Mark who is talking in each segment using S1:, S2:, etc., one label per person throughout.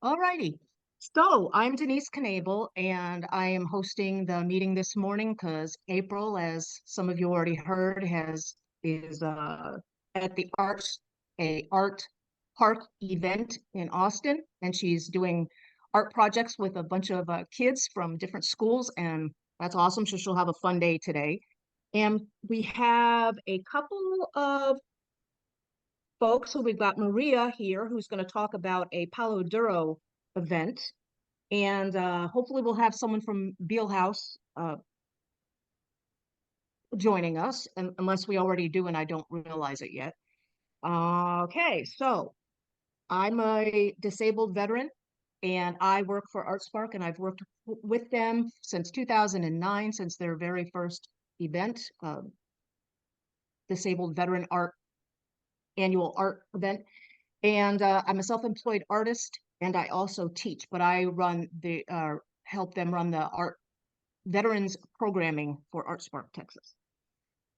S1: All righty. So I'm Denise Knable, and I am hosting the meeting this morning because April, as some of you already heard, has is at the art park event in Austin, and she's doing art projects with a bunch of kids from different schools, and that's awesome. So she'll have a fun day today. And we have a couple of folks. So we've got Maria here who's going to talk about a Palo Duro event. And hopefully we'll have someone from Beal House joining us, unless we already do and I don't realize it yet. Okay, so I'm a disabled veteran and I work for ArtSpark, and I've worked with them since 2009, since their very first event, Disabled Veteran Art Annual Art Event. And I'm a self-employed artist, and I also teach, but I run help them run the art veterans programming for ArtSpark Texas.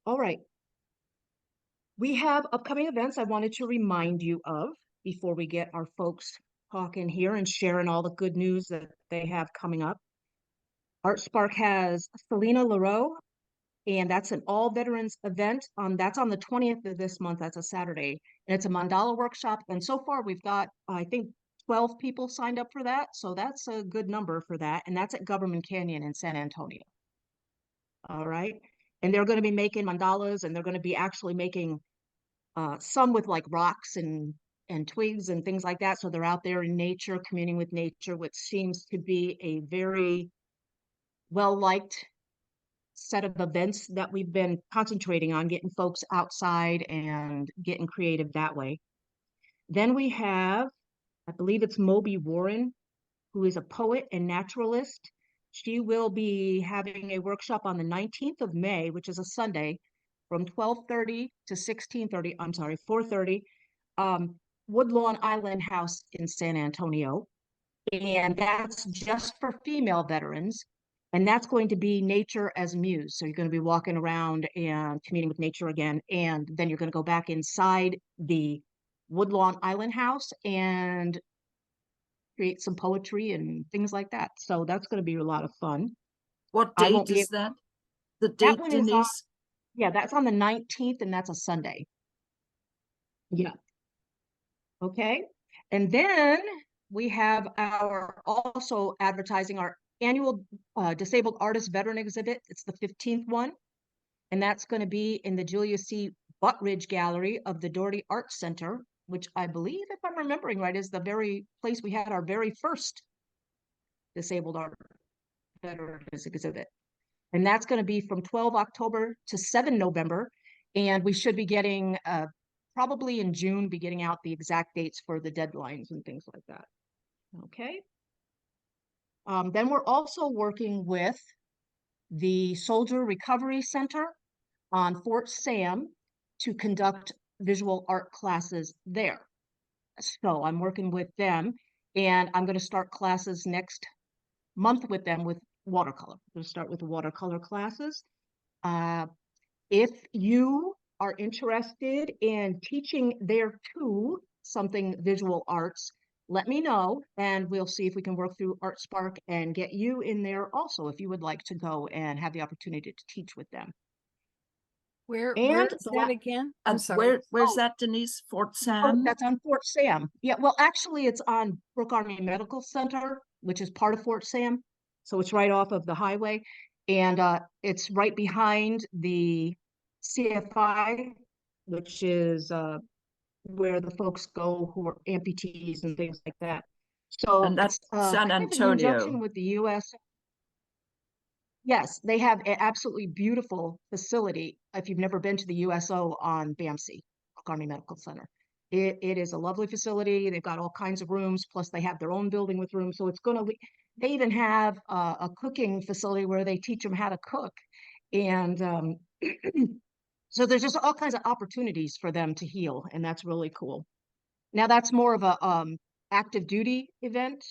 S1: All right. We have upcoming events I wanted to remind you of before we get our folks talking here and sharing all the good news that they have coming up. ArtSpark has Selena LaRoe, and that's an all veterans event. That's on the 20th of this month. That's a Saturday. And it's a mandala workshop. And so far we've got, I think, 12 people signed up for that. So that's a good number for that. And that's at Government Canyon in San Antonio. All right. And they're going to be making mandalas, and they're going to be actually making some with like rocks and twigs and things like that. So they're out there in nature, communing with nature, which seems to be a very well-liked set of events that we've been concentrating on, getting folks outside and getting creative that way. Then we have, I believe it's Moby Warren, who is a poet and naturalist. She will be having a workshop on the 19th of May, which is a Sunday, from 12:30 to 16:30, I'm sorry, 4:30, Woodlawn Island House in San Antonio. And that's just for female veterans. And that's going to be nature as muse. So you're going to be walking around and communing with nature again. And then you're going to go back inside the Woodlawn Island House and create some poetry and things like that. So that's going to be a lot of fun.
S2: What
S1: I won't
S2: date
S1: be
S2: is
S1: able,
S2: that? The
S1: that
S2: date,
S1: one is on,
S2: Denise?
S1: yeah, that's on the 19th, and that's a Sunday. Yeah. Okay. And then we have our also advertising our annual Disabled Artist Veteran Exhibit. It's the 15th one, and that's going to be in the Julia C. Buttridge Gallery of the Doherty Arts Center, which I believe, if I'm remembering right, is the very place we had our very first Disabled Art Veterans Exhibit. And that's going to be from 12 October to 7 November. And we should be getting, probably in June, be getting out the exact dates for the deadlines and things like that. Okay. Then we're also working with the Soldier Recovery Center on Fort Sam to conduct visual art classes there. So I'm working with them, and I'm going to start classes next month with them with watercolor. I'm going to start with the watercolor classes. If you are interested in teaching there too, something visual arts, let me know, and we'll see if we can work through ArtSpark and get you in there also if you would like to go and have the opportunity to teach with them.
S3: Where
S1: And
S3: is that again? I'm sorry.
S2: Where's that, Denise? Fort
S1: Oh,
S2: Sam?
S1: that's on Fort Sam. Yeah, well, actually, it's on Brooke Army Medical Center, which is part of Fort Sam. So it's right off of the highway. And it's right behind the CFI, which is where the folks go who are amputees and things like that. So
S2: And that's
S1: it's
S2: San
S1: kind of in conjunction
S2: Antonio.
S1: with the U.S. Yes, they have an absolutely beautiful facility. If you've never been to the USO on BAMC, Army Medical Center, it is a lovely facility. They've got all kinds of rooms, plus they have their own building with rooms. So it's going to, they even have a cooking facility where they teach them how to cook. And so there's just all kinds of opportunities for them to heal, and that's really cool. Now that's more of a active duty event.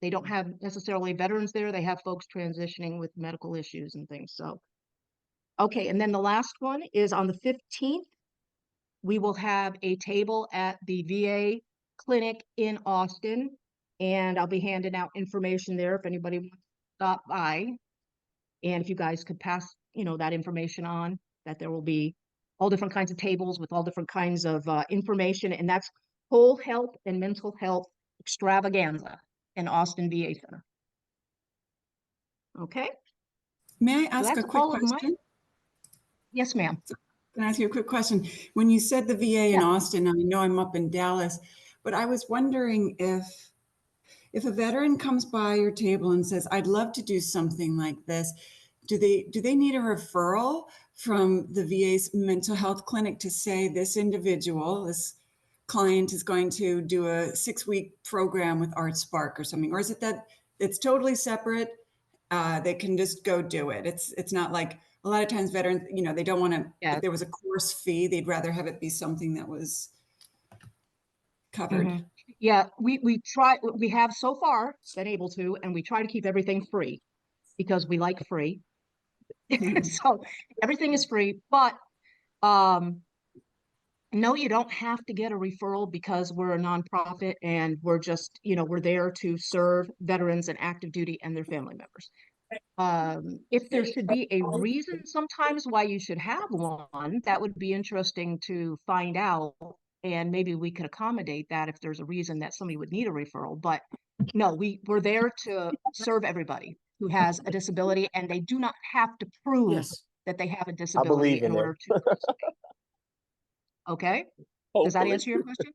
S1: They don't have necessarily veterans there. They have folks transitioning with medical issues and things. So, okay. And then the last one is on the 15th. We will have a table at the VA clinic in Austin, and I'll be handing out information there if anybody wants to stop by. And if you guys could pass, that information on, that there will be all different kinds of tables with all different kinds of information, and that's whole health and mental health extravaganza in Austin VA Center. Okay,
S4: May I
S1: so
S4: ask a
S1: that's
S4: quick
S1: all of my.
S4: question?
S1: Yes, ma'am.
S4: Can I ask you a quick question? When you said the VA in
S1: Yeah.
S4: Austin, I know I'm up in Dallas, but I was wondering if a veteran comes by your table and says, "I'd love to do something like this," do they need a referral from the VA's mental health clinic to say this individual, this client is going to do a 6-week program with ArtSpark or something? Or is it that it's totally separate? They can just go do it. It's not like a lot of times veterans, they don't want to,
S1: Yeah.
S4: if there was a course fee, they'd rather have it be something that was covered.
S1: Mhm. Yeah, we have so far been able to, and we try to keep everything free because we like free. So everything is free, but no, you don't have to get a referral because we're a nonprofit and we're just, we're there to serve veterans and active duty and their family members. If there should be a reason sometimes why you should have one, that would be interesting to find out. And maybe we could accommodate that if there's a reason that somebody would need a referral. But no, we're there to serve everybody who has a disability, and they do not have to prove
S2: Yes.
S1: that they have a
S5: I
S1: disability
S5: believe
S1: in
S5: in
S1: order
S5: it.
S1: to participate. Okay? Does that
S5: Hopefully.
S1: answer your question?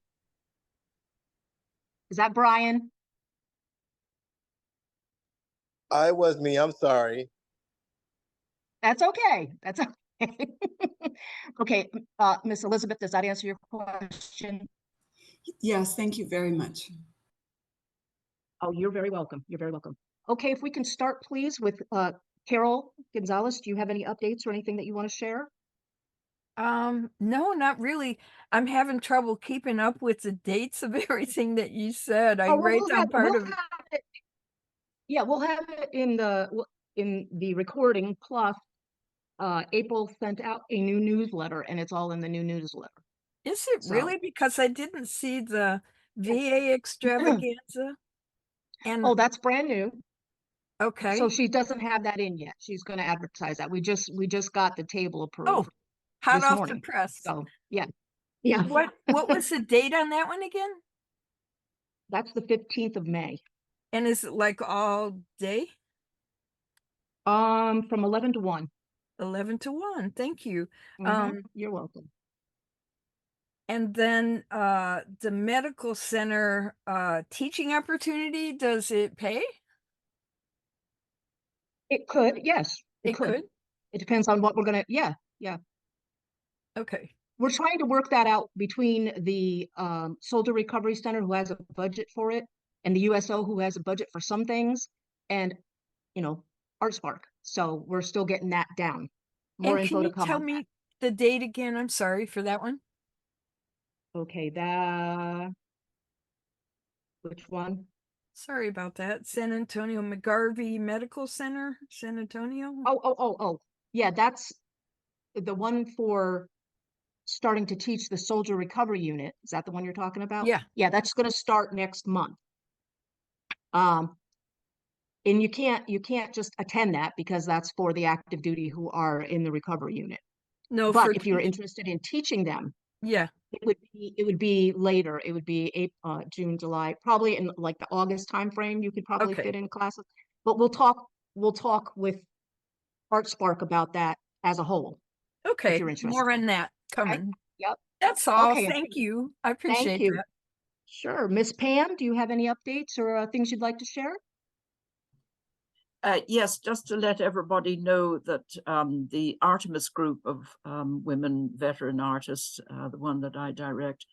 S1: Is that Brian?
S5: I was me. I'm sorry.
S1: That's okay. That's okay. Okay, Miss Elizabeth, does that answer your question?
S4: Yes, thank you very much.
S1: Oh, you're very welcome. You're very welcome. Okay, if we can start, please, with Carol Gonzalez. Do you have any updates or anything that you want to share?
S3: No, not really. I'm having trouble keeping up with the dates of everything that you said. I
S1: Oh, well,
S3: write down part
S1: we'll
S3: of it.
S1: have it. Yeah, we'll have it in the recording. Plus, April sent out a new newsletter, and it's all in the new newsletter.
S3: Is it
S1: So,
S3: really? Because I didn't see the
S1: yes.
S3: VA extravaganza.
S1: Oh,
S3: And
S1: that's brand new. So
S3: okay.
S1: she doesn't have that in yet. She's going to advertise that. We just got the table
S3: Oh,
S1: approved
S3: hot
S1: this
S3: off the
S1: morning.
S3: press.
S1: So yeah, yeah.
S3: What was the date on that one again?
S1: That's the 15th of May.
S3: And is it like all day?
S1: From 11 to 1.
S3: 11 to 1. Thank you.
S1: You're welcome.
S3: And then the medical center teaching opportunity, does it pay?
S1: It could, yes, it could. It depends on what we're gonna, yeah.
S3: Okay.
S1: We're trying to work that out between the Soldier Recovery Center, who has a budget for it, and the USO, who has a budget for some things, and, ArtSpark. So we're still getting that down. More
S3: And can
S1: info to
S3: you
S1: come
S3: tell
S1: on that.
S3: me the date again? I'm sorry for that one.
S1: Okay, which one?
S3: Sorry about that. San Antonio McGarvey Medical Center, San Antonio.
S1: Oh. Yeah, that's the one for starting to teach the Soldier Recovery Unit. Is that the one you're talking about?
S3: Yeah.
S1: Yeah, that's going to start next month. And you can't just attend that because that's for the active duty who are in the recovery unit.
S3: No,
S1: But
S3: for
S1: if you're interested in teaching them,
S3: yeah.
S1: it would be later. It would be April, June, July, probably in like the August timeframe. You could probably
S3: Okay.
S1: fit in classes. But we'll talk with ArtSpark about that as a whole. If
S3: Okay.
S1: you're interested.
S3: More on that
S1: Okay.
S3: coming.
S1: Yep.
S3: That's all.
S1: Okay.
S3: Thank you. I
S1: Thank
S3: appreciate
S1: you.
S3: that.
S1: Sure. Miss Pam, do you have any updates or things you'd like to share?
S2: Yes, just to let everybody know that the Artemis group of women veteran artists, the one that I direct,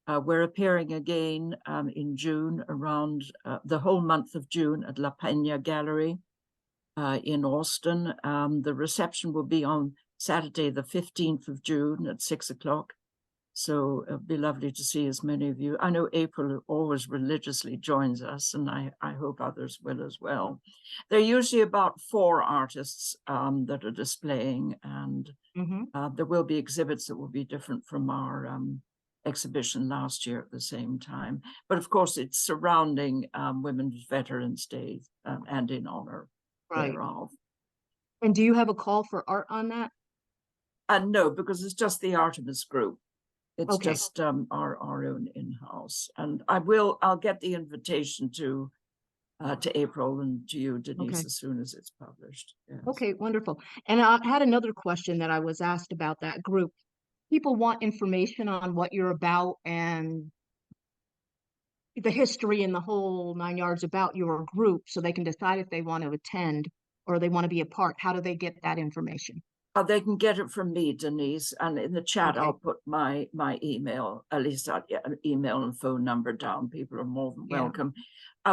S2: we're appearing again in June around the whole month of June at La Peña Gallery in Austin. The reception will be on Saturday, the 15th of June at 6 o'clock. So it'd be lovely to see as many of you. I know April always religiously joins us, and I hope others will as well. There are usually about 4 artists that are displaying, and there will be exhibits that will be different from our exhibition last year at the same time. But of course, it's surrounding Women's Veterans Day and in honor
S1: Right.
S2: thereof.
S1: And do you have a call for art on that?
S2: And no, because it's just the Artemis group. It's
S1: Okay.
S2: just our own in-house. And I'll get the invitation to April and to you, Denise,
S1: Okay.
S2: as soon as it's published. Yes.
S1: Okay, wonderful. And I had another question that I was asked about that group. People want information on what you're about and the history and the whole 9 yards about your group so they can decide if they want to attend or they want to be a part. How do they get that information?
S2: They can get it from me, Denise, and in the chat
S1: Okay.
S2: I'll put my email, at least email and phone number down. People are more than
S1: Yeah.
S2: welcome.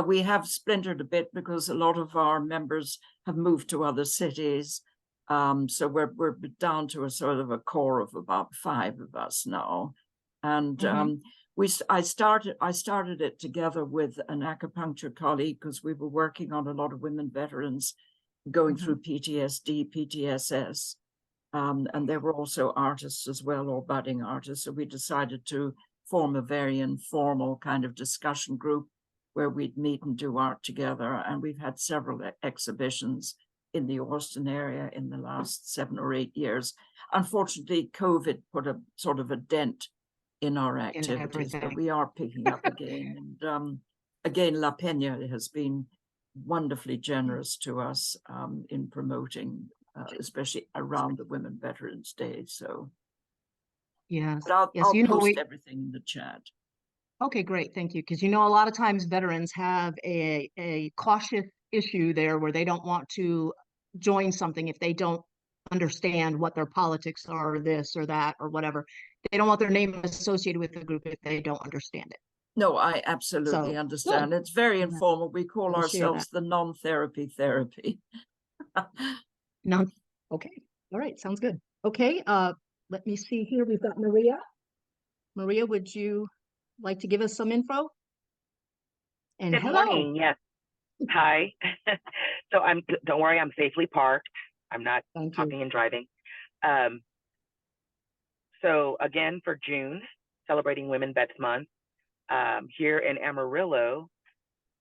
S2: We have splintered a bit because a lot of our members have moved to other cities. So we're down to a sort of a core of about 5 of us now. And I started it together with an acupuncture colleague because we were working on a lot of women veterans going through PTSD, PTSS. And they were also artists as well, or budding artists. So we decided to form a very informal kind of discussion group where we'd meet and do art together. And we've had several exhibitions in the Austin area in the last 7 or 8 years. Unfortunately, COVID put a sort of a dent in our activities, but
S1: everything.
S2: we are picking up again. And again, La Peña has been wonderfully generous to us in promoting, especially around the Women Veterans Day. So
S1: Yes.
S2: but
S1: Yes,
S2: I'll
S1: you know,
S2: post everything in the chat.
S1: Okay, great. Thank you. Because a lot of times veterans have a cautious issue there where they don't want to join something if they don't understand what their politics are, or this or that or whatever. They don't want their name associated with the group if they don't understand it.
S2: No, I absolutely
S1: So,
S2: understand.
S1: good.
S2: It's very
S1: Yeah,
S2: informal. We call
S1: we'll share
S2: ourselves the non-therapy therapy.
S1: No, okay. All right, sounds good. Okay, let me see here. We've got Maria. Maria, would you like to give us some info? And
S6: Good
S1: hello.
S6: morning. Yes. Hi. So don't worry, I'm safely parked. I'm not
S1: Thank you.
S6: talking and driving. So again, for June, celebrating Women Vets Month, here in Amarillo,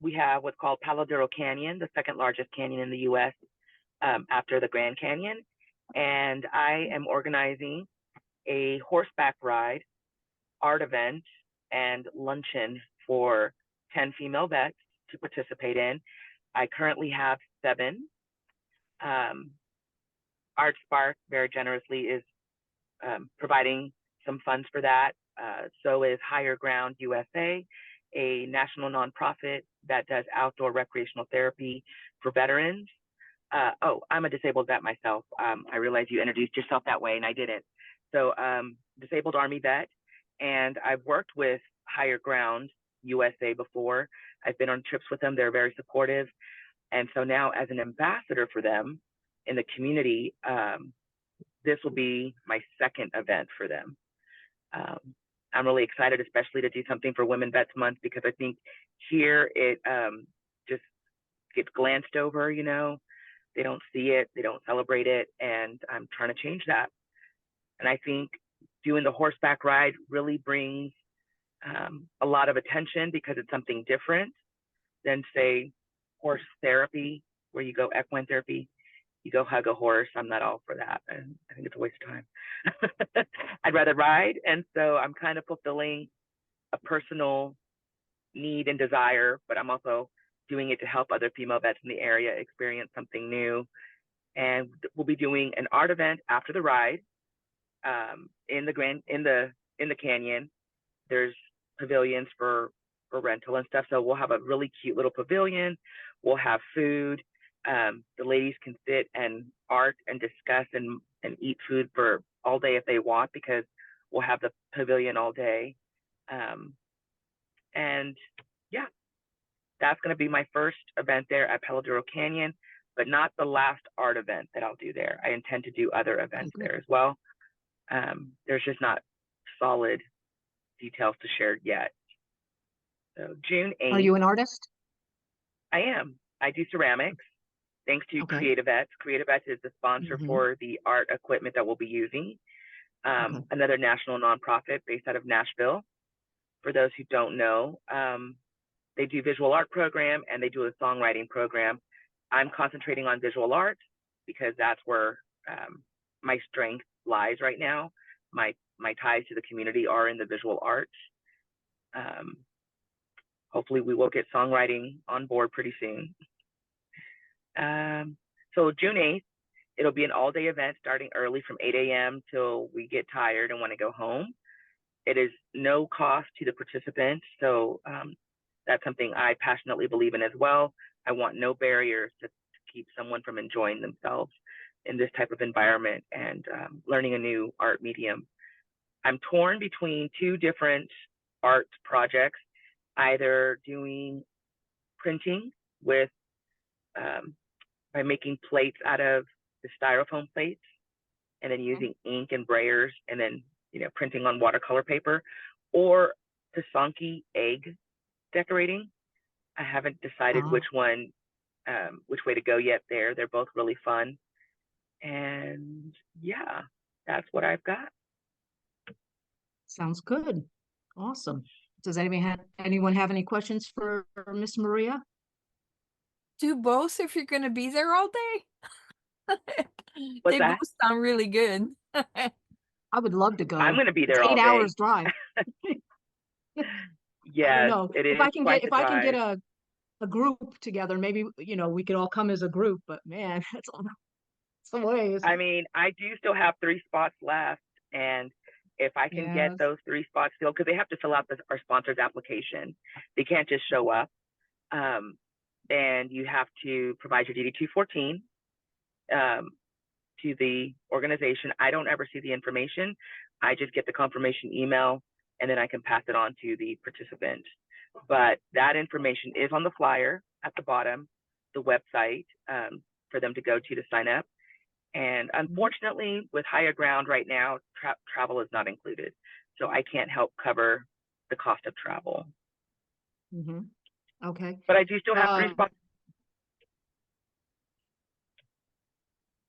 S6: we have what's called Palo Duro Canyon, the second largest canyon in the US after the Grand Canyon. And I am organizing a horseback ride, art event, and luncheon for 10 female vets to participate in. I currently have 7. Art Spark very generously is providing some funds for that. So is Higher Ground USA, a national nonprofit that does outdoor recreational therapy for veterans. I'm a disabled vet myself. I realize you introduced yourself that way and I didn't. So disabled Army vet, and I've worked with Higher Ground USA before. I've been on trips with them. They're very supportive. And so now as an ambassador for them in the community, this will be my second event for them. I'm really excited, especially to do something for Women Vets Month, because I think here it just gets glanced over, they don't see it, they don't celebrate it, and I'm trying to change that. And I think doing the horseback ride really brings a lot of attention because it's something different than, say, horse therapy, where you go equine therapy, you go hug a horse. I'm not all for that. And I think it's a waste of time. I'd rather ride. And so I'm kind of fulfilling a personal need and desire, but I'm also doing it to help other female vets in the area experience something new. And we'll be doing an art event after the ride in the canyon. There's pavilions for rental and stuff. So we'll have a really cute little pavilion. We'll have food. The ladies can sit and art and discuss and eat food for all day if they want, because we'll have the pavilion all day. And yeah, that's going to be my first event there at Palo Duro Canyon, but not the last art event that I'll do there. I intend to do other events there as well. There's just not solid details to share yet. So June 8th.
S1: Are you an artist?
S6: I am. I do ceramics. Thanks to CreatiVets. CreatiVets is the sponsor for the art equipment that we'll be using.
S1: Okay.
S6: another national nonprofit based out of Nashville. For those who don't know, they do visual art program and they do a songwriting program. I'm concentrating on visual art because that's where my strength lies right now. My ties to the community are in the visual arts. Hopefully we will get songwriting on board pretty soon. So June 8th, it'll be an all-day event starting early from 8 a.m. till we get tired and want to go home. It is no cost to the participants, so that's something I passionately believe in as well. I want no barriers to keep someone from enjoying themselves in this type of environment and learning a new art medium. I'm torn between two different art projects, either doing printing with by making plates out of the styrofoam plates and then using ink and brayers and then printing on watercolor paper, or Tasanki egg decorating. I haven't decided which one, which way to go yet there. They're both really fun. And yeah, that's what I've got.
S1: Sounds good. Awesome. Does anyone have any questions for Miss Maria?
S3: Do both if you're going to be there all day.
S6: What's
S3: They
S6: that?
S3: both sound really good.
S1: I would love to go.
S6: I'm going to be there
S1: It's
S6: all
S1: 8
S6: day.
S1: hours drive. I
S6: Yes,
S1: don't know.
S6: it is
S1: If I can
S6: quite
S1: get
S6: the drive.
S1: a group together, maybe we could all come as a group. But man, that's some ways.
S6: I mean, I do still have 3 spots left, and if I can get
S1: Yes.
S6: those 3 spots filled, because they have to fill out our sponsor's application, they can't just show up. And you have to provide your DD-214 to the organization. I don't ever see the information. I just get the confirmation email, and then I can pass it on to the participant. But that information is on the flyer at the bottom, the website for them to go to sign up. And unfortunately, with Higher Ground right now, travel is not included. So I can't help cover the cost of travel.
S1: Mm-hmm. Okay.
S6: But I do still have 3 spots.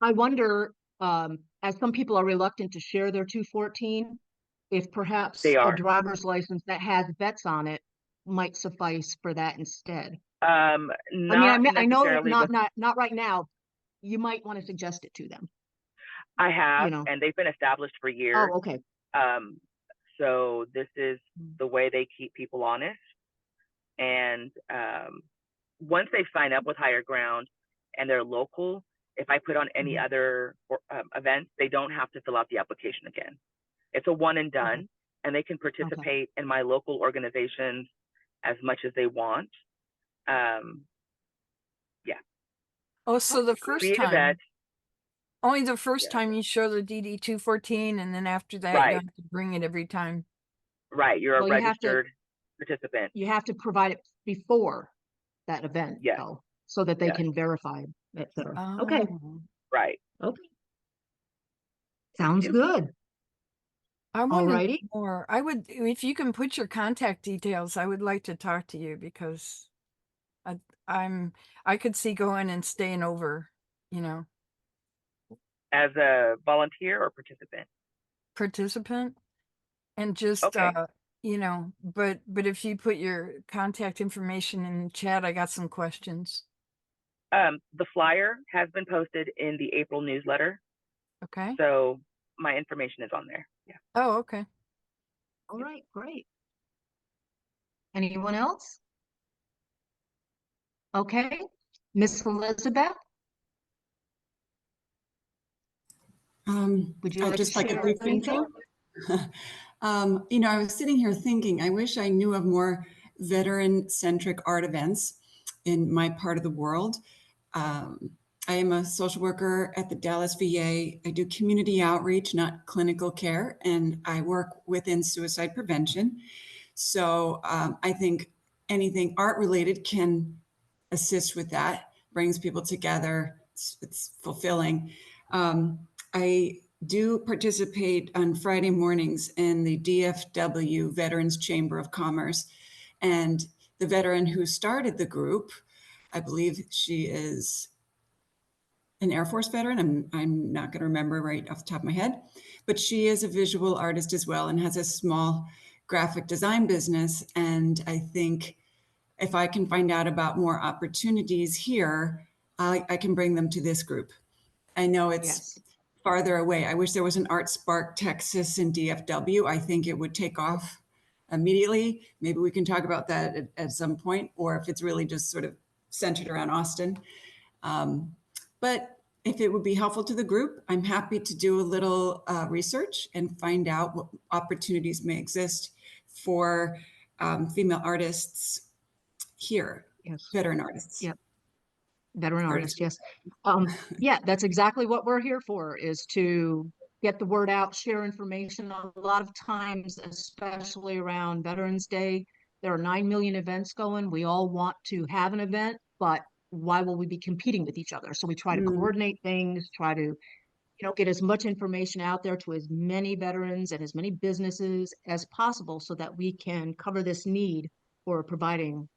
S1: I wonder, as some people are reluctant to share their 214, if perhaps
S6: They
S1: a
S6: are.
S1: driver's license that has vets on it might suffice for that instead.
S6: Not
S1: I know
S6: necessarily.
S1: not right now. You might want to suggest it to them.
S6: I have, and they've been established for years.
S1: Oh, okay.
S6: So this is the way they keep people honest. And once they sign up with Higher Ground and they're local, if I put on any other events, they don't have to fill out the application again. It's a one and done, and they can participate in my local organizations as much as they want. Yeah.
S3: Oh, so the first time,
S6: CreatiVets,
S3: only the first time you show the DD-214, and then after that, you have to bring it every time.
S6: Right, you're a registered participant.
S1: You have to provide it before that event, though, so that they can verify it. Okay.
S6: Right.
S1: Okay. Sounds good.
S3: I want to know more. I would, if you can put your contact details, I would like to talk to you because I could see going and staying over,
S6: As a volunteer or participant?
S3: Participant. And just, but if you put your contact information in the chat, I got some questions.
S6: The flyer has been posted in the April newsletter.
S3: Okay.
S6: So my information is on there. Yeah.
S3: Oh, okay.
S1: All right, great. Anyone else? Okay. Miss Elizabeth? Would you like
S4: just
S1: to
S4: like a
S1: share
S4: brief
S1: anything?
S4: intro? I was sitting here thinking, I wish I knew of more veteran-centric art events in my part of the world. I am a social worker at the Dallas VA. I do community outreach, not clinical care, and I work within suicide prevention. So I think anything art-related can assist with that, brings people together. It's fulfilling. I do participate on Friday mornings in the DFW Veterans Chamber of Commerce. And the veteran who started the group, I believe she is an Air Force veteran. I'm not going to remember right off the top of my head, but she is a visual artist as well and has a small graphic design business. And I think if I can find out about more opportunities here, I can bring them to this group. I know it's
S1: Yes.
S4: farther away. I wish there was an Art Spark Texas in DFW. I think it would take off immediately. Maybe we can talk about that at some point, or if it's really just sort of centered around Austin. But if it would be helpful to the group, I'm happy to do a little research and find out what opportunities may exist for female artists here,
S1: Yes.
S4: veteran artists.
S1: Yep. Veteran artist, yes. Yeah, that's exactly what we're here for, is to get the word out, share information. A lot of times, especially around Veterans Day, there are 9 million events going. We all want to have an event, but why will we be competing with each other? So we try to coordinate things, try to, get as much information out there to as many veterans and as many businesses as possible so that we can cover this need for providing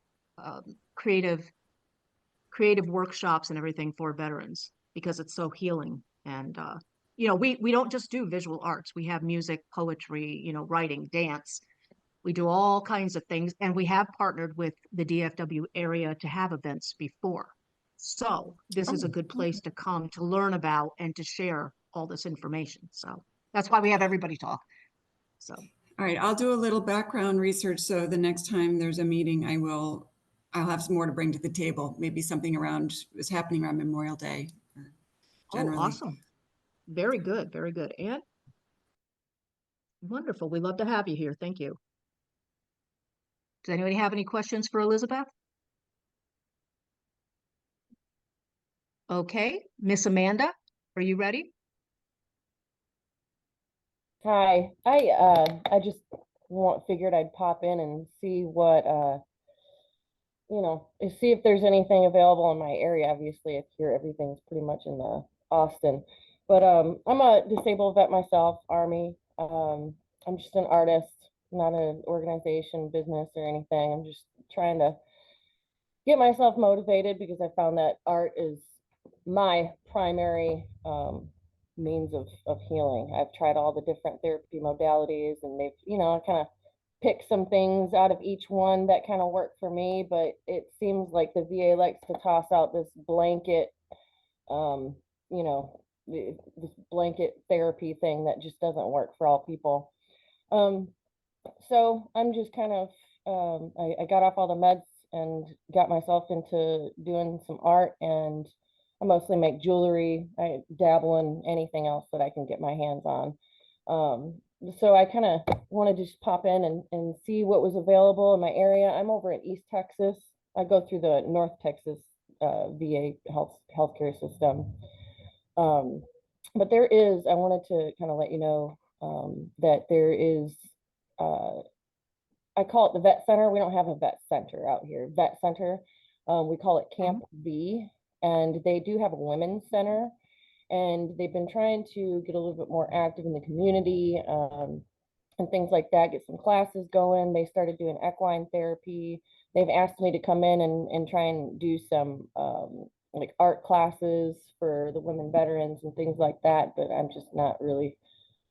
S1: creative workshops and everything for veterans, because it's so healing. And we don't just do visual arts. We have music, poetry, writing, dance. We do all kinds of things, and we have partnered with the DFW area to have events before. So this is a good place to come to learn about and to share all this information. So that's why we have everybody talk. So
S4: all right, I'll do a little background research, so the next time there's a meeting, I'll have some more to bring to the table. Maybe something is happening around Memorial Day. Generally.
S1: Oh, awesome. Very good. Very good. And wonderful. We love to have you here. Thank you. Does anybody have any questions for Elizabeth? Okay, Miss Amanda, are you ready?
S7: Hi, I just figured I'd pop in and see what see if there's anything available in my area. Obviously, it's here, everything's pretty much in Austin. But I'm a disabled vet myself, Army. I'm just an artist, not an organization, business, or anything. I'm just trying to get myself motivated because I found that art is my primary means of healing. I've tried all the different therapy modalities, and they've, I kind of pick some things out of each one that kind of work for me, but it seems like the VA likes to toss out this blanket, this blanket therapy thing that just doesn't work for all people. So I'm just kind of, I got off all the meds and got myself into doing some art, and I mostly make jewelry. I dabble in anything else that I can get my hands on. So I kind of wanted to just pop in and see what was available in my area. I'm over in East Texas. I go through the North Texas VA healthcare system. But I wanted to kind of let you know that there is, I call it the vet center. We don't have a vet center out here. Vet center, we call it Camp V, and they do have a women's center. And they've been trying to get a little bit more active in the community and things like that, get some classes going. They started doing equine therapy. They've asked me to come in and try and do some like art classes for the women veterans and things like that, but I'm just not really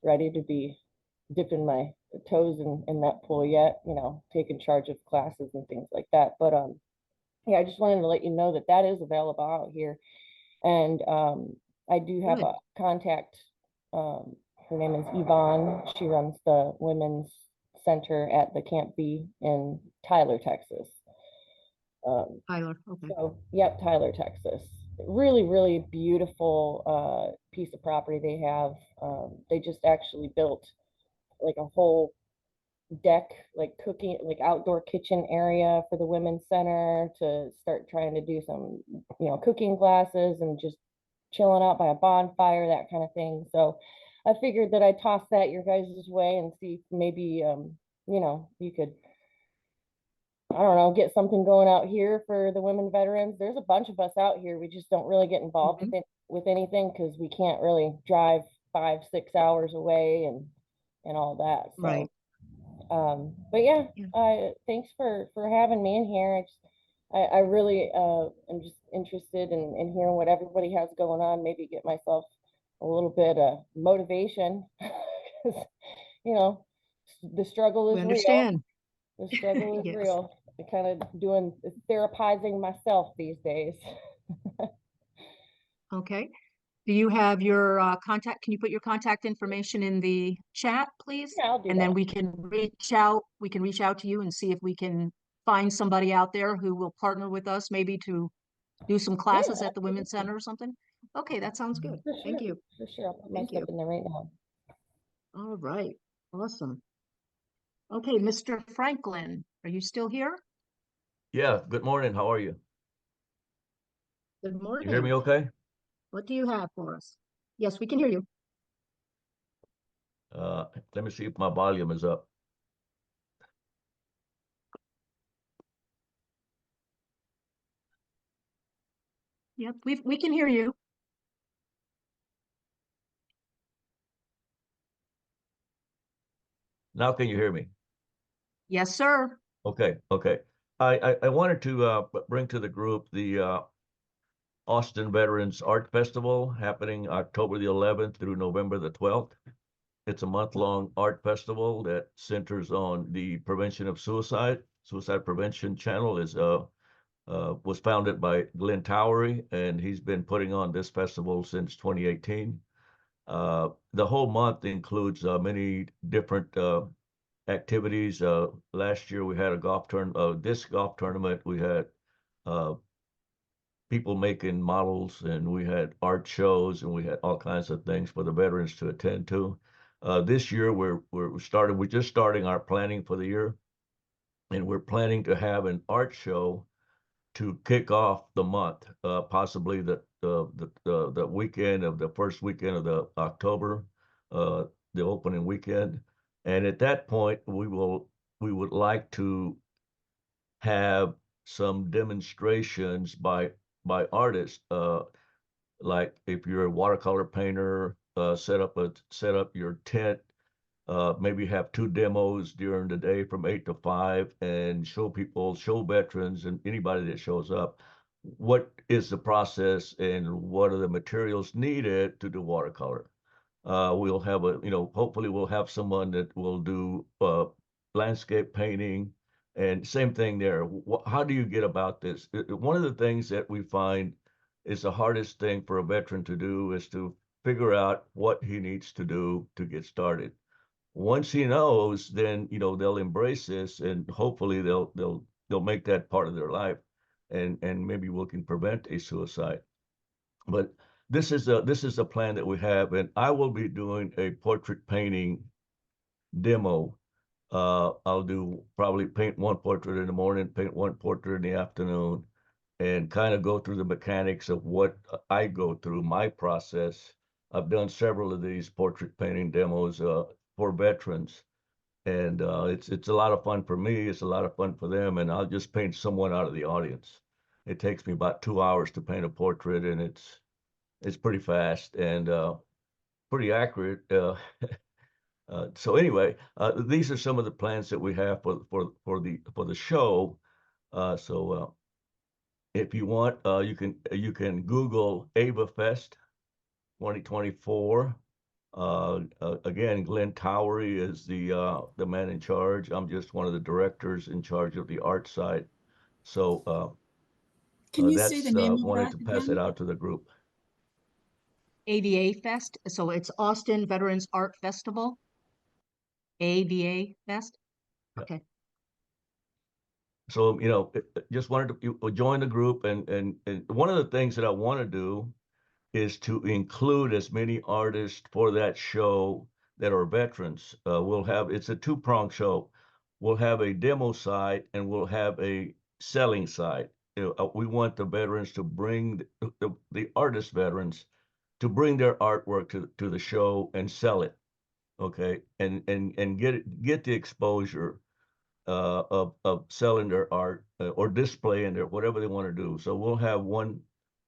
S7: ready to be dipping my toes in that pool yet, taking charge of classes and things like that. But yeah, I just wanted to let you know that is available out here. And I do have a contact. Her name is Yvonne. She runs the women's center at the Camp B in Tyler, Texas.
S1: Tyler, okay.
S7: So, yep, Tyler, Texas. Really, really beautiful piece of property they have. They just actually built like a whole deck, like cooking, like outdoor kitchen area for the women's center to start trying to do some, cooking classes and just chilling out by a bonfire, that kind of thing. So I figured that I'd toss that your guys' way and see if maybe, you could, I don't know, get something going out here for the women veterans. There's a bunch of us out here. We just don't really get involved with anything because we can't really drive 5-6 hours away and all that. So,
S1: right.
S7: But yeah, thanks for having me in here. I really am just interested in hearing what everybody has going on, maybe get myself a little bit of motivation. 'Cause, you know, the struggle
S1: We
S7: is real.
S1: understand.
S7: The struggle is
S1: Yes.
S7: real. I kind of doing therapizing myself these days.
S1: Okay. Do you have your contact? Can you put your contact information in the chat, please?
S7: Yeah, I'll do
S1: And then
S7: that.
S1: we can reach out to you and see if we can find somebody out there who will partner with us, maybe to do some classes at the Women's
S7: absolutely.
S1: Center or something. Okay, that sounds good.
S7: For
S1: Thank
S7: sure.
S1: you.
S7: For sure. I'll put my
S1: Thank
S7: stuff
S1: you.
S7: in there right now.
S1: All right. Awesome. Okay, Mr. Franklin, are you still here?
S8: Yeah, good morning. How are you?
S1: Good
S8: You hear me
S1: morning.
S8: okay?
S1: What do you have for us? Yes, we can hear you.
S8: Let me see if my volume is up.
S1: Yep, we can hear you.
S8: Now can you hear me?
S1: Yes, sir.
S8: Okay, okay. I wanted to bring to the group the Austin Veterans Art Festival happening October the 11th through November the 12th. It's a month-long art festival that centers on the prevention of suicide. Suicide Prevention Channel was founded by Glenn Towery, and he's been putting on this festival since 2018. The whole month includes many different activities. Last year we had a disc golf tournament. We had uh, people making models, and we had art shows, and we had all kinds of things for the veterans to attend to. This year we're just starting our planning for the year, and we're planning to have an art show to kick off the month, possibly the weekend of the first weekend of the October, uh, the opening weekend. And at that point, we would like to have some demonstrations by artists. Like if you're a watercolor painter, set up your tent, maybe have two demos during the day from 8 to 5 and show veterans and anybody that shows up what is the process and what are the materials needed to do watercolor. We'll have hopefully we'll have someone that will do landscape painting, and same thing there. How do you get about this? One of the things that we find is the hardest thing for a veteran to do is to figure out what he needs to do to get started. Once he knows, then they'll embrace this, and hopefully they'll make that part of their life, and maybe we can prevent a suicide. But this is a plan that we have, and I will be doing a portrait painting demo. I'll do probably paint one portrait in the morning, paint one portrait in the afternoon, and kind of go through the mechanics of what I go through, my process. I've done several of these portrait painting demos for veterans, and it's a lot of fun for me. It's a lot of fun for them, and I'll just paint someone out of the audience. It takes me about 2 hours to paint a portrait, and it's pretty fast and pretty accurate. So anyway, these are some of the plans that we have for the show. So if you want, you can Google Ava Fest 2024. Again, Glenn Towery is the man in charge. I'm just one of the directors in charge of the art side. So
S4: Can you say the name of
S8: wanted
S4: that
S8: to pass it
S4: again?
S8: out to the group.
S1: AVA Fest. So it's Austin Veterans Art Festival. AVA Fest.
S8: Yeah.
S1: Okay.
S8: So just wanted to join the group, and one of the things that I want to do is to include as many artists for that show that are veterans. It's a two-pronged show. We'll have a demo side and we'll have a selling side. We want the veterans to bring the artist veterans to bring their artwork to the show and sell it. Okay, and get the exposure of selling their art or displaying their whatever they want to do. So we'll have one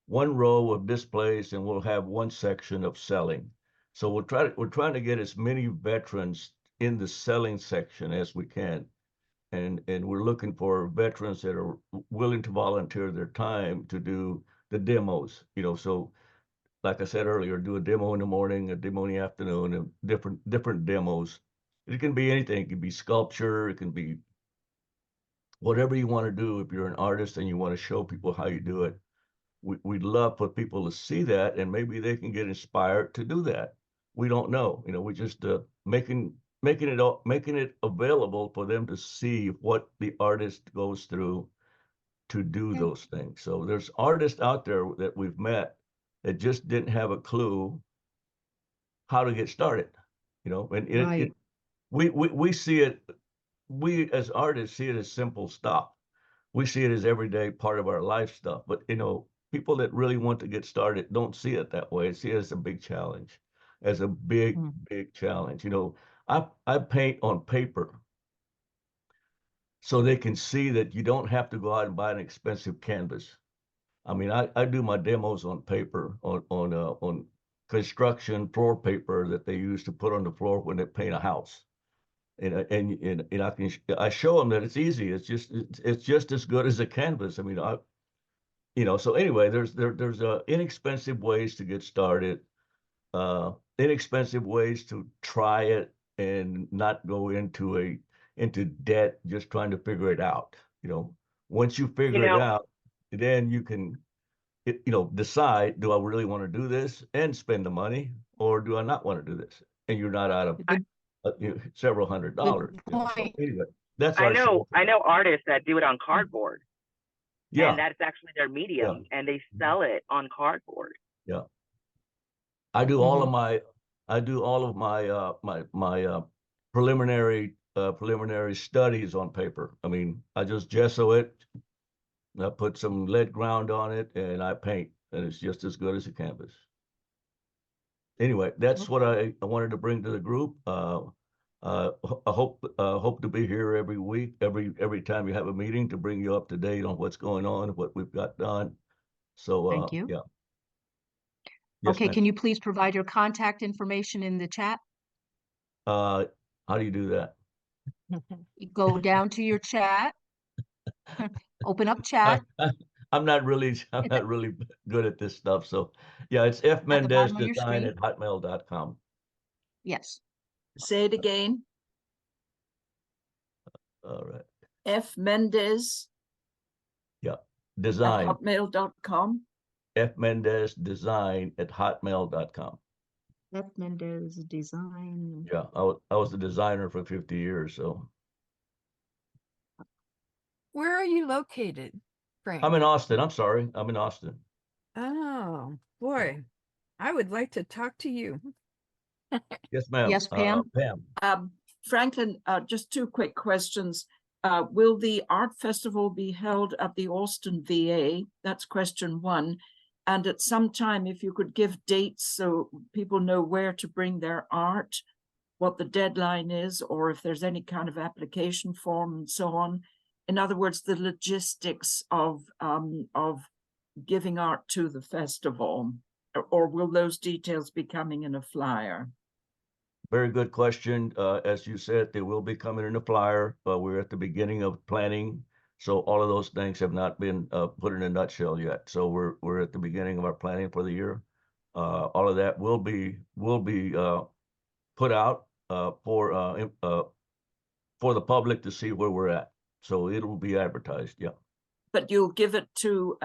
S8: row of displays, and we'll have one section of selling. So we're trying to get as many veterans in the selling section as we can. and we're looking for veterans that are willing to volunteer their time to do the demos, you know. So like I said earlier, do a demo in the morning, a demo in the afternoon, and different demos. It can be anything. It can be sculpture. It can be whatever you want to do. If you're an artist and you want to show people how you do it, we'd love for people to see that, and maybe they can get inspired to do that. We don't know. You know, we just making it available for them to see what the artist goes through to do
S1: Okay.
S8: those things. So there's artists out there that we've met that just didn't have a clue how to get started, you know. And
S1: Right.
S8: we see it, we as artists see it as simple stuff. We see it as everyday part of our life stuff. But you know, people that really want to get started don't see it that way. See it as a big challenge, as a big challenge. You know, I paint on paper so they can see that you don't have to go out and buy an expensive canvas. I mean, I do my demos on paper, on construction floor paper that they use to put on the floor when they paint a house. And I show them that it's easy. It's just as good as a canvas. I mean, you know. So anyway, there's inexpensive ways to get started, inexpensive ways to try it and not go into debt just trying to figure it out. You know, once you figure it out, then you can, you know, decide, do I really want to do this and spend the money, or do I not want to do this? And you're not out of
S1: Good,
S8: several $100s.
S1: good
S8: You know? So
S1: point.
S8: anyway, that's
S6: I
S8: our
S6: know
S8: show.
S6: artists that do it on cardboard,
S8: Yeah,
S6: and that's actually their medium, and they sell it on cardboard.
S8: yeah. I do all of my preliminary studies on paper. I mean, I just gesso it, I put some lead ground on it, and I paint, and it's just as good as a canvas. Anyway, that's what I wanted to bring to the group. I hope to be here every week, every time you have a meeting, to bring you up to date on what's going on, what we've got done. So
S1: Thank you.
S8: yeah. Yes,
S1: Okay,
S8: ma'am.
S1: can you please provide your contact information in the chat?
S8: How do you do that?
S1: You go down to your chat, open up
S8: I,
S1: chat
S8: I'm not really good at this stuff. So yeah, it's
S1: at the bottom of your
S8: fmendezdesign
S1: screen.
S8: at hotmail.com.
S1: Yes.
S2: Say it again.
S8: All right.
S2: F Mendez
S8: Yeah.
S2: at
S8: Design.
S2: hotmail.com.
S8: fmendezdesign at hotmail.com.
S1: F. Mendez Design.
S8: Yeah, I was the designer for 50 years. So
S3: Where are you located, Frank?
S8: I'm in Austin. I'm sorry. I'm in Austin.
S3: Oh, boy. I would like to talk to you.
S8: Yes, ma'am.
S1: Yes, Pam?
S8: Pam.
S2: Franklin, just two quick questions. Will the art festival be held at the Austin VA? That's question one. And at some time, if you could give dates so people know where to bring their art, what the deadline is, or if there's any kind of application form and so on. In other words, the logistics of giving art to the festival, or will those details be coming in a flyer?
S8: Very good question. As you said, they will be coming in a flyer. We're at the beginning of planning, so all of those things have not been put in a nutshell yet. So we're at the beginning of our planning for the year. All of that will be put out for the public to see where we're at. So it'll be advertised. Yeah.
S2: But you'll give it to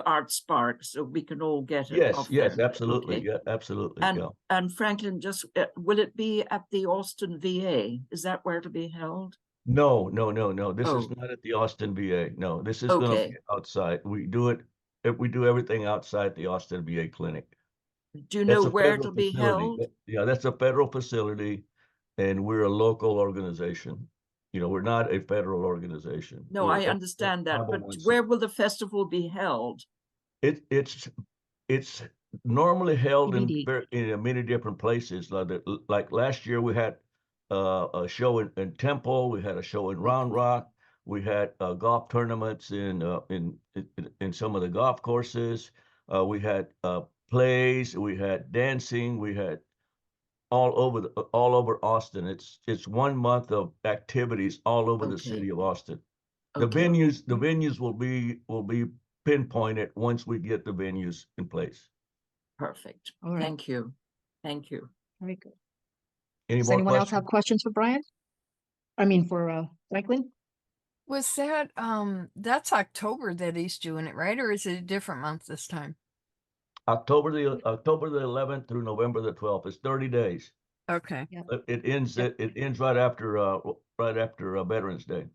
S2: Art Spark so we can all get it.
S8: Yes, absolutely.
S2: Okay.
S8: Yeah, absolutely.
S2: And
S8: yeah.
S2: and Franklin, just will it be at the Austin VA? Is that where to be held?
S8: No. This is
S2: Oh.
S8: not at the Austin VA. No, this is going to
S2: Okay.
S8: be outside. We do everything outside the Austin VA clinic.
S2: Do you
S8: That's
S2: know
S8: a
S2: where
S8: federal
S2: it'll be
S8: facility.
S2: held?
S8: Yeah, that's a federal facility, and we're a local organization. You know, we're not a federal organization.
S2: No,
S8: We're
S2: I understand that, but
S8: 501c.
S2: where will the festival be held?
S8: It's normally held in
S1: TBD.
S8: many different places. Like last year, we had a show in Temple. We had a show in Round Rock. We had golf tournaments in some of the golf courses. We had plays. We had dancing. We had all over Austin. It's 1 month of activities all over the
S2: Okay.
S8: city of Austin.
S2: Okay.
S8: The venues will be pinpointed once we get the venues in place.
S2: Perfect.
S1: All right.
S2: Thank you. Thank you.
S1: Very good.
S8: Any
S1: Does
S8: more
S1: anyone else
S8: questions?
S1: have questions for Brian? I mean, for Franklin?
S3: Was that, that's October that he's doing it, right? Or is it a different month this time?
S8: October the 11th through November the 12th. It's 30 days.
S3: Okay,
S8: It ends
S1: Yep.
S8: it ends right after Veterans Day.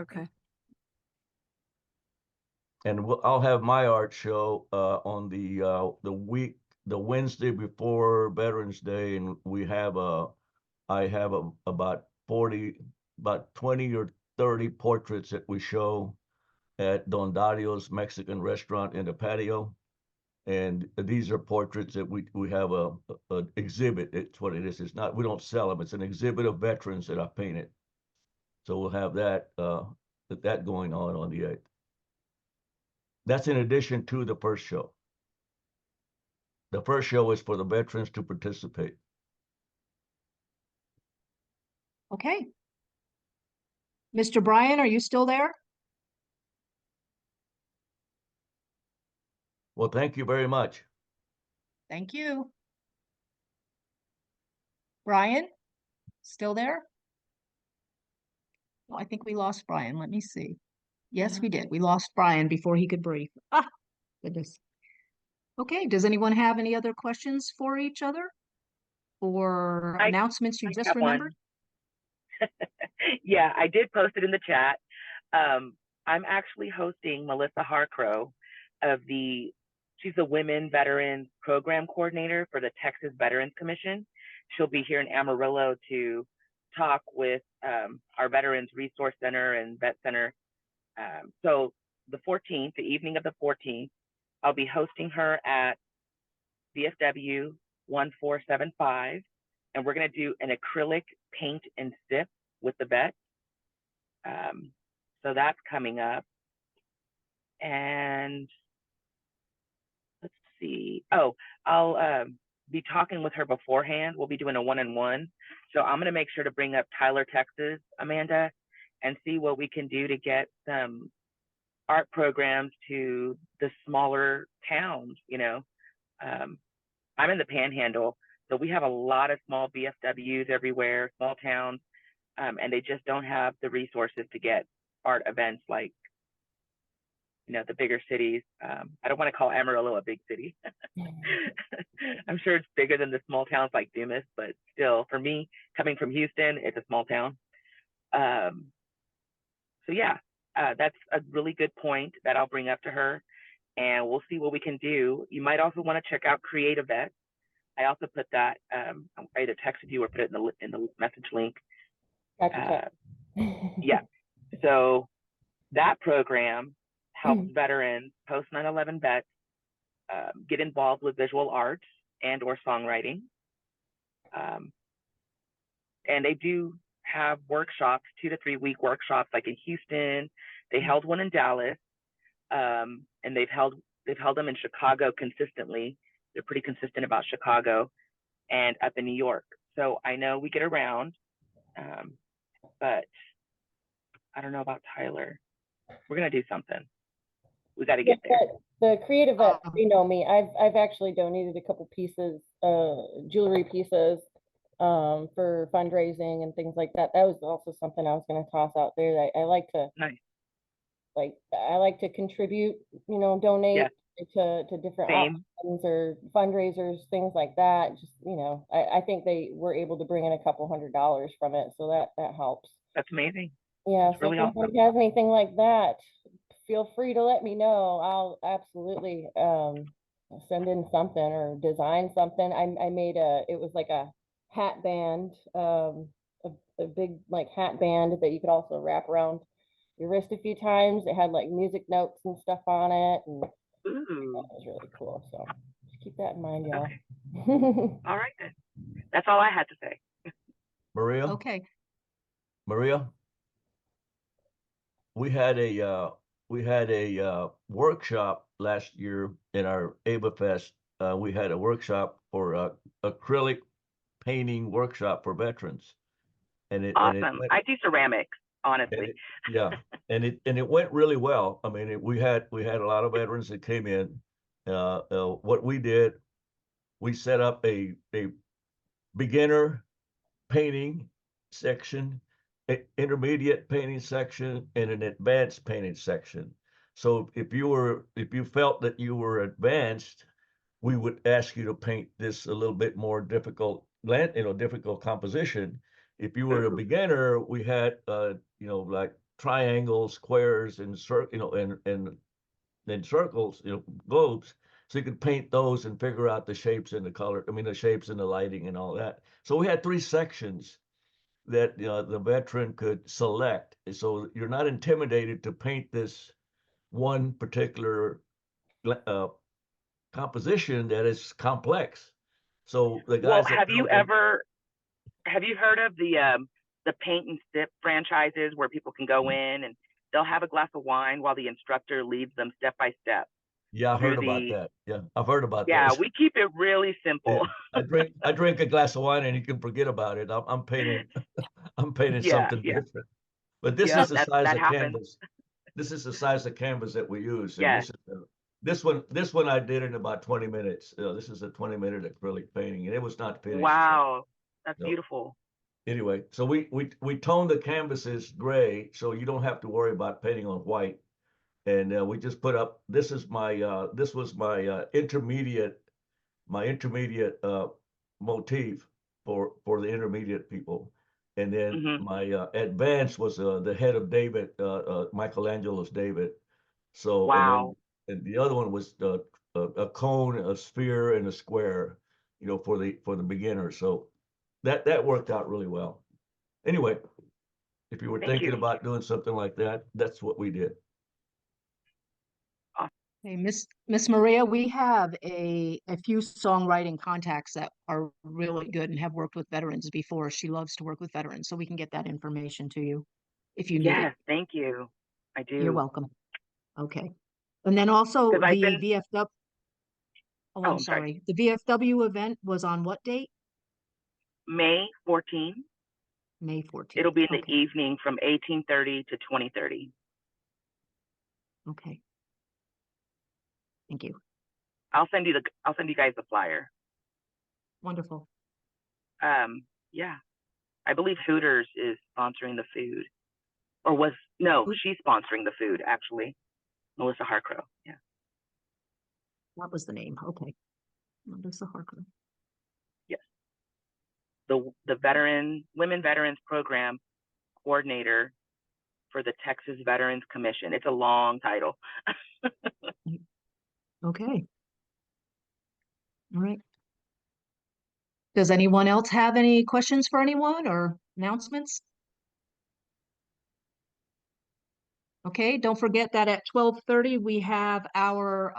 S3: okay.
S8: And I'll have my art show on the Wednesday before Veterans Day, and I have about 20 or 30 portraits that we show at Don Dario's Mexican restaurant in the patio. And these are portraits that we have a exhibit. It's what it is. It's not, we don't sell them. It's an exhibit of veterans that I painted. So we'll have that going on the 8th. That's in addition to the first show. The first show is for the veterans to participate.
S1: Okay. Mr. Brian, are you still there?
S8: Well, thank you very much.
S1: Thank you. Brian, still there? Well, I think we lost Brian. Let me see. Yes, we did. We lost Brian before he could breathe. Ah, goodness. Okay, does anyone have any other questions for each other? Or
S6: I
S1: announcements you just
S6: have one.
S1: remembered?
S6: Yeah, I did post it in the chat. I'm actually hosting Melissa Harcrow she's the Women Veterans Program Coordinator for the Texas Veterans Commission. She'll be here in Amarillo to talk with our Veterans Resource Center and Vet Center. So the 14th, the evening of the 14th, I'll be hosting her at VFW 1475, and we're going to do an acrylic paint and sip with the vets. So that's coming up. And let's see. Oh, I'll be talking with her beforehand. We'll be doing a one-on-one. So I'm going to make sure to bring up Tyler, Texas, Amanda, and see what we can do to get some art programs to the smaller towns. I'm in the Panhandle, so we have a lot of small VFWs everywhere, small towns, and they just don't have the resources to get art events like, the bigger cities. I don't want to call Amarillo a big city. I'm sure it's bigger than the small towns like Dumas, but still, for me, coming from Houston, it's a small town. So yeah, that's a really good point that I'll bring up to her, and we'll see what we can do. You might also want to check out CreatiVets. I also put that. I either texted you or put it in the message link. Yeah. So that program helps veterans post 9/11 vets get involved with visual arts and or songwriting. And they do have workshops, 2 to 3 week workshops, like in Houston. They held one in Dallas, and they've held them in Chicago consistently. They're pretty consistent about Chicago and up in New York. So I know we get around, but I don't know about Tyler. We're gonna do something. We got to get there.
S7: The CreatiVets, you know me. I've actually donated a couple pieces, jewelry pieces, for fundraising and things like that. That was also something I was going to toss out there. I like to I like to contribute, donate to different options or fundraisers, things like that. Just, I think they were able to bring in a couple $100 from it, so that helps.
S6: That's amazing.
S7: Yeah,
S6: that's
S7: so
S6: really
S7: if
S6: awesome.
S7: anybody has anything like that, feel free to let me know. I'll absolutely send in something or design something. I made it was like a hat band, a big like hat band that you could also wrap around your wrist a few times. It had like music notes and stuff on it, and that was really cool. So just keep that in mind, y'all.
S6: Okay. All right, then. That's all I had to say.
S8: Maria?
S1: Okay.
S8: Maria? We had a workshop last year in our ABA Fest. We had a workshop for acrylic painting workshop for veterans. And it
S6: Awesome.
S8: went,
S6: I do ceramics,
S8: and
S6: honestly.
S8: yeah, and it went really well. I mean, we had a lot of veterans that came in. What we did, we set up a beginner painting section, intermediate painting section, and an advanced painting section. So if you felt that you were advanced, we would ask you to paint this a little bit more difficult, difficult composition. If you were a beginner, we had like triangles, squares, and and then circles, globes. So you could paint those and figure out the shapes and the color. I mean, the shapes and the lighting and all that. So we had 3 sections that the veteran could select. So you're not intimidated to paint this one particular composition that is complex. So the
S6: Well,
S8: guys that
S6: have you heard of the paint and sip franchises where people can go in and they'll have a glass of wine while the instructor leads them step by step?
S8: Yeah, I heard about that. Yeah, I've heard about
S6: Yeah,
S8: those.
S6: we keep it really simple.
S8: Yeah. I drink a glass of wine and you can forget about it. I'm painting I'm painting
S6: Yeah,
S8: something
S6: yeah.
S8: different. But this
S6: Yeah,
S8: is the size
S6: that
S8: of
S6: happens.
S8: canvas. This is the size of canvas that we use, and
S6: Yes.
S8: this one I did in about 20 minutes. This is a 20-minute acrylic painting, and it was not finished.
S6: Wow, that's
S8: No.
S6: beautiful.
S8: Anyway, so we toned the canvases gray, so you don't have to worry about painting on white. And we just put up. This was my intermediate motif for the intermediate people. And then my advanced was the head of David, Michelangelo's David. So
S6: Wow.
S8: and the other one was a cone, a sphere, and a square, for the beginner. So that worked out really well. Anyway, if you were
S6: Thank
S8: thinking
S6: you.
S8: about doing something like that, that's what we did.
S1: Hey, Miss Maria, we have a few songwriting contacts that are really good and have worked with veterans before. She loves to work with veterans, so we can get that information to you if you need
S6: Yes,
S1: it.
S6: thank you. I do.
S1: You're welcome. Okay. And then also
S6: 'Cause I've
S1: the
S6: been-
S1: VFW. Oh,
S6: Oh,
S1: I'm
S6: I'm sorry.
S1: sorry. The VFW event was on what date?
S6: May 14th.
S1: May 14th.
S6: It'll be in the
S1: Okay.
S6: evening from 18:30 to 20:30.
S1: Okay. Thank you.
S6: I'll send you guys the flyer.
S1: Wonderful.
S6: Yeah. I believe Hooters is sponsoring the food. Or she's sponsoring the food, actually. Melissa Harcrow. Yeah.
S1: That was the name. Okay. Melissa Harker.
S6: Yes. The Women Veterans Program Coordinator for the Texas Veterans Commission. It's a long title.
S1: Okay. All right. Does anyone else have any questions for anyone or announcements? Okay, don't forget that at 12:30 we have our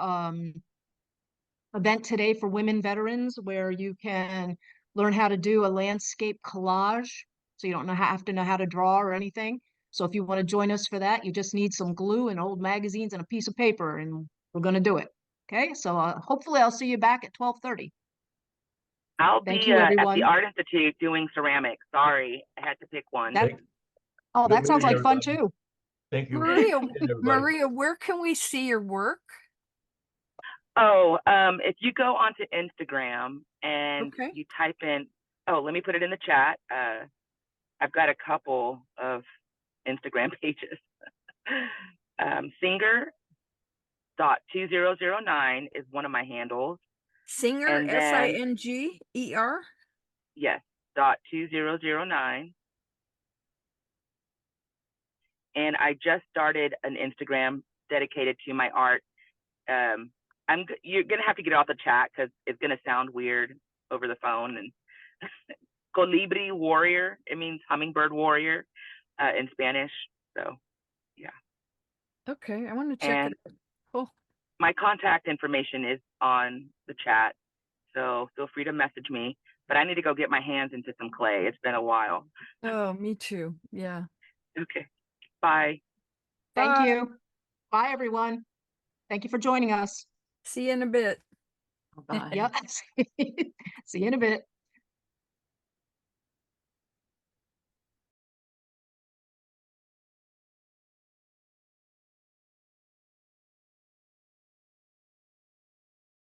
S1: event today for women veterans where you can learn how to do a landscape collage. So you don't have to know how to draw or anything. So if you want to join us for that, you just need some glue and old magazines and a piece of paper, and we're going to do it. Okay, so hopefully I'll see you back at 12:30.
S6: I'll
S1: Thank
S6: be
S1: you,
S6: at
S1: everyone.
S6: the Art Institute doing ceramics. Sorry, I had to pick one.
S1: That
S8: Good
S1: sounds
S8: meeting
S1: like fun
S8: everybody.
S1: too.
S8: Thank you.
S3: Maria,
S8: everybody.
S3: Maria, where can we see your work?
S6: Oh, if you go onto Instagram and
S3: Okay.
S6: you type in, let me put it in the chat. I've got a couple of Instagram pages. Singer.2009 is one of my handles.
S3: Singer,
S6: And then-
S3: SINGER?
S6: Yes, .2009. And I just started an Instagram dedicated to my art. You're gonna have to get off the chat because it's gonna sound weird over the phone. And Colibri Warrior, it means hummingbird warrior in Spanish. So yeah.
S3: Okay, I want to check
S6: And
S3: it out. Cool.
S6: my contact information is on the chat, so feel free to message me. But I need to go get my hands into some clay. It's been a while.
S3: Oh, me too. Yeah.
S6: Okay. Bye.
S1: Thank
S3: Bye.
S1: you. Bye, everyone. Thank you for joining us.
S3: See you in a bit.
S2: Bye.
S1: Yep. See you in a bit.